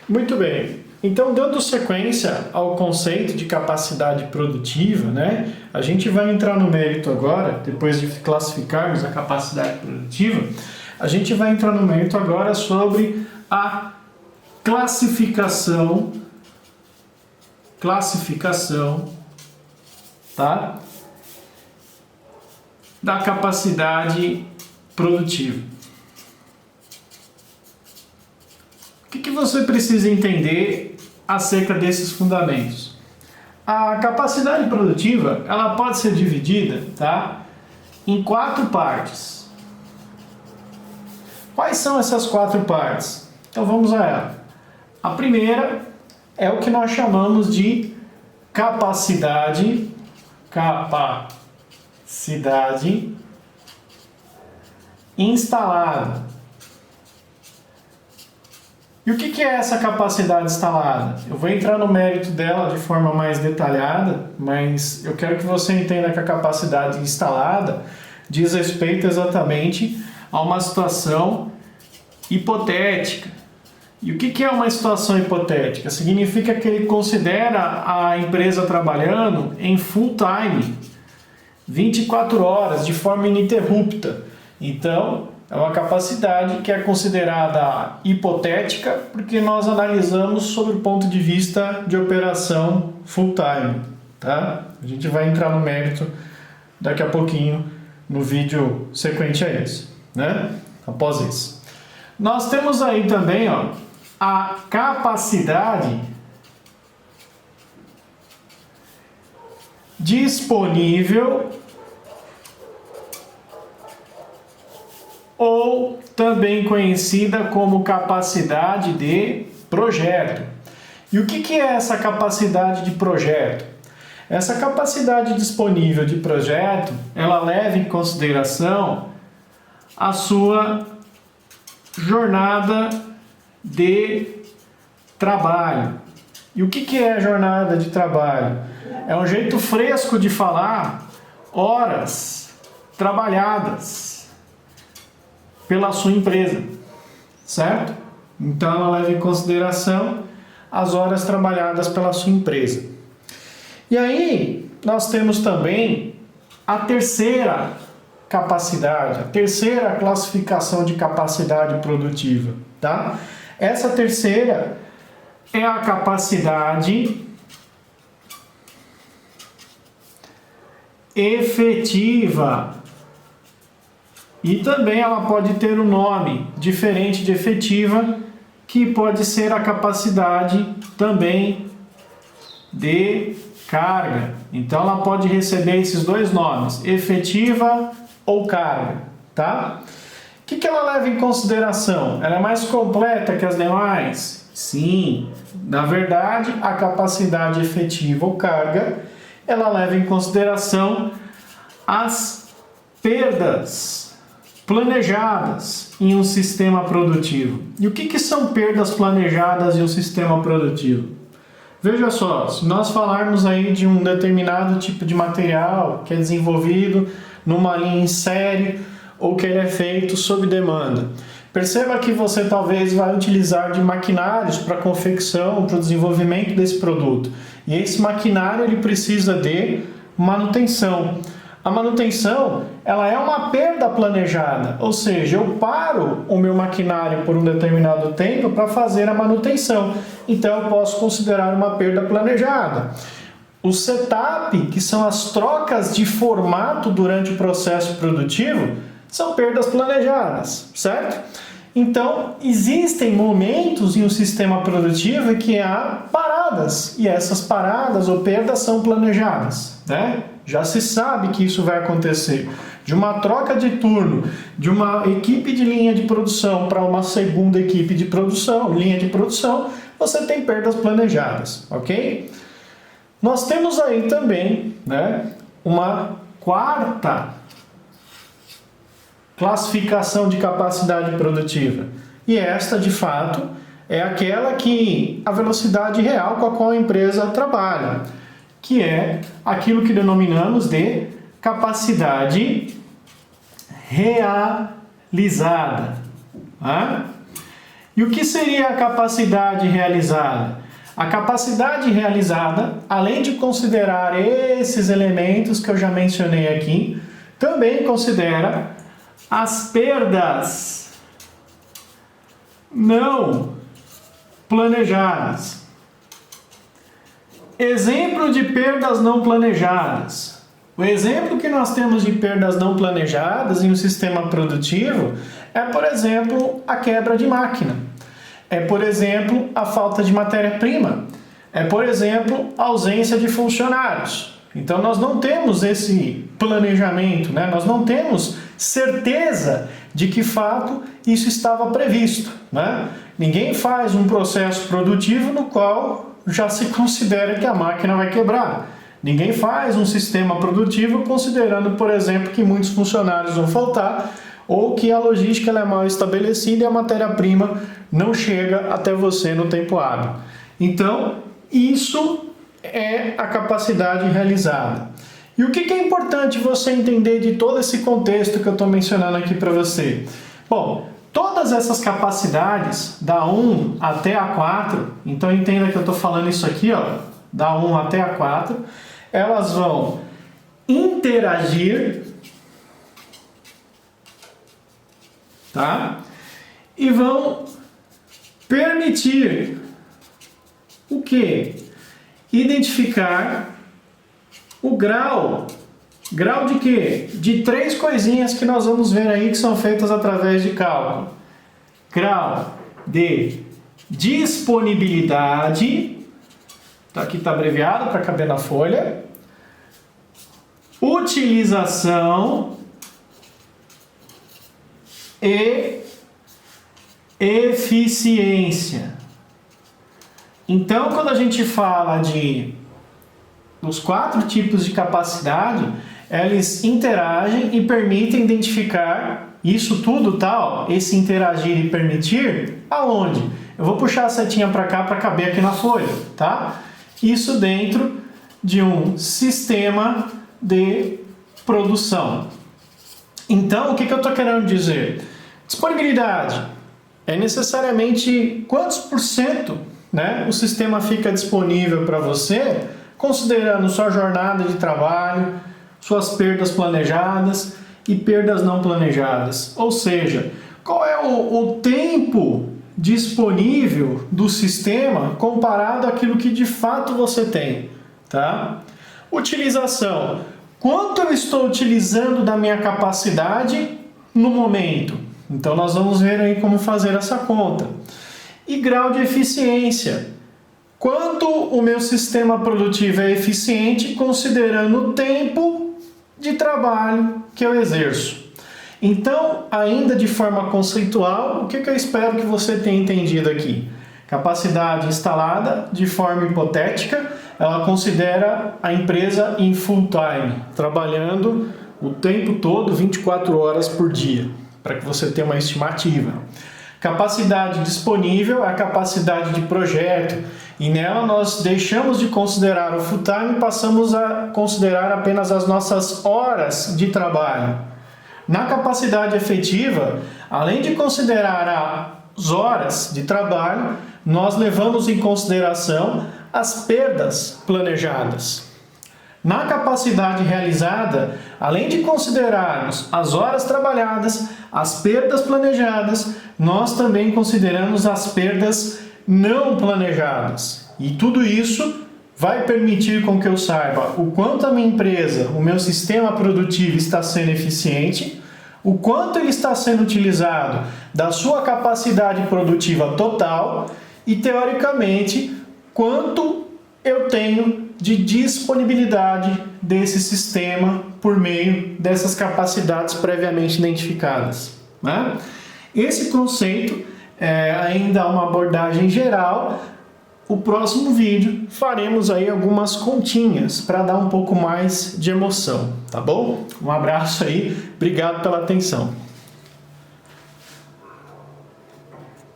Muito bem. Então, dando sequência ao conceito de capacidade produtiva, né, a gente vai entrar no mérito agora, depois de classificarmos a capacidade produtiva, a gente vai entrar no mérito agora sobre a classificação, tá, da capacidade produtiva. O que você precisa entender acerca desses fundamentos? A capacidade produtiva, ela pode ser dividida, tá, em 4 partes. Quais são essas 4 partes? Então vamos a ela. A primeira é o que nós chamamos de capacidade instalada. E o que é essa capacidade instalada? Eu vou entrar no mérito dela de forma mais detalhada, mas eu quero que você entenda que a capacidade instalada diz respeito exatamente a uma situação hipotética. E o que é uma situação hipotética? Significa que ele considera a empresa trabalhando em full time, 24 horas, de forma ininterrupta. Então, é uma capacidade que é considerada hipotética porque nós analisamos sob o ponto de vista de operação full time, tá? A gente vai entrar no mérito daqui a pouquinho no vídeo sequente a esse, né? Após isso. Nós temos aí também, ó, a capacidade disponível ou também conhecida como capacidade de projeto. E o que é essa capacidade de projeto? Essa capacidade disponível de projeto, ela leva em consideração a sua jornada de trabalho. E o que é a jornada de trabalho? É um jeito fresco de falar horas trabalhadas pela sua empresa, certo? Então ela leva em consideração as horas trabalhadas pela sua empresa. E aí nós temos também a terceira capacidade, a terceira classificação de capacidade produtiva, tá? Essa terceira é a capacidade efetiva. E também ela pode ter um nome diferente de efetiva, que pode ser a capacidade também de carga. Então ela pode receber esses dois nomes, efetiva ou carga, tá? O que ela leva em consideração? Ela é mais completa que as demais? Sim, na verdade a capacidade efetiva ou carga, ela leva em consideração as perdas planejadas em um sistema produtivo. E o que são perdas planejadas em um sistema produtivo? Veja só, se nós falarmos aí de um determinado tipo de material que é desenvolvido numa linha em série ou que ele é feito sob demanda, perceba que você talvez vai utilizar de maquinários para confecção, para o desenvolvimento desse produto. E esse maquinário ele precisa de manutenção. A manutenção, ela é uma perda planejada, ou seja, eu paro o meu maquinário por um determinado tempo para fazer a manutenção. Então eu posso considerar uma perda planejada. O setup, que são as trocas de formato durante o processo produtivo, são perdas planejadas, certo? Então, existem momentos em um sistema produtivo em que há paradas, e essas paradas ou perdas são planejadas, né? Já se sabe que isso vai acontecer. De uma troca de turno, de uma equipe de linha de produção para uma segunda equipe de produção, linha de produção, você tem perdas planejadas, ok? Nós temos aí também, né, uma quarta classificação de capacidade produtiva. E esta, de fato, é aquela que a velocidade real com a qual a empresa trabalha, que é aquilo que denominamos de capacidade realizada. Tá? E o que seria a capacidade realizada? A capacidade realizada, além de considerar esses elementos que eu já mencionei aqui, também considera as perdas não planejadas. Exemplo de perdas não planejadas. O exemplo que nós temos de perdas não planejadas em um sistema produtivo é, por exemplo, a quebra de máquina. É, por exemplo, a falta de matéria-prima. É, por exemplo, a ausência de funcionários. Então, nós não temos esse planejamento, né? Nós não temos certeza de que fato isso estava previsto, né? Ninguém faz um processo produtivo no qual já se considera que a máquina vai quebrar. Ninguém faz um sistema produtivo considerando, por exemplo, que muitos funcionários vão faltar ou que a logística ela é mal estabelecida e a matéria-prima não chega até você no tempo hábil. Então, isso é a capacidade realizada. E o que é importante você entender de todo esse contexto que eu estou mencionando aqui para você? Bom, todas essas capacidades, da 1 até a 4, então entenda que eu estou falando isso aqui, ó, da 1 até a 4, elas vão interagir, tá? E vão permitir o quê? Identificar o grau. Grau de quê? De 3 coisinhas que nós vamos ver aí que são feitas através de cálculo. Grau de disponibilidade, aqui está abreviado para caber na folha. Utilização e eficiência. Então, quando a gente fala dos 4 tipos de capacidade, eles interagem e permitem identificar isso tudo, tal, esse interagir e permitir, aonde? Eu vou puxar a setinha para cá para caber aqui na folha, tá? Isso dentro de um sistema de produção. Então, o que eu estou querendo dizer? Disponibilidade é necessariamente quantos por cento, né, o sistema fica disponível para você, considerando sua jornada de trabalho, suas perdas planejadas e perdas não planejadas. Ou seja, qual é o tempo disponível do sistema comparado àquilo que de fato você tem, tá? Utilização. Quanto eu estou utilizando da minha capacidade no momento? Então nós vamos ver aí como fazer essa conta. E grau de eficiência. Quanto o meu sistema produtivo é eficiente considerando o tempo de trabalho que eu exerço. Então, ainda de forma conceitual, o que eu espero que você tenha entendido aqui? Capacidade instalada de forma hipotética, ela considera a empresa em full time, trabalhando o tempo todo, 24 horas por dia, para que você tenha uma estimativa. Capacidade disponível é a capacidade de projeto, e nela nós deixamos de considerar o full time e passamos a considerar apenas as nossas horas de trabalho. Na capacidade efetiva, além de considerar as horas de trabalho, nós levamos em consideração as perdas planejadas. Na capacidade realizada, além de considerarmos as horas trabalhadas, as perdas planejadas, nós também consideramos as perdas não planejadas. E tudo isso vai permitir com que eu saiba o quanto a minha empresa, o meu sistema produtivo está sendo eficiente, o quanto ele está sendo utilizado da sua capacidade produtiva total e, teoricamente, quanto eu tenho de disponibilidade desse sistema por meio dessas capacidades previamente identificadas, né? Esse conceito é ainda uma abordagem geral. O próximo vídeo faremos aí algumas continhas para dar um pouco mais de emoção, tá bom? Um abraço aí, obrigado pela atenção.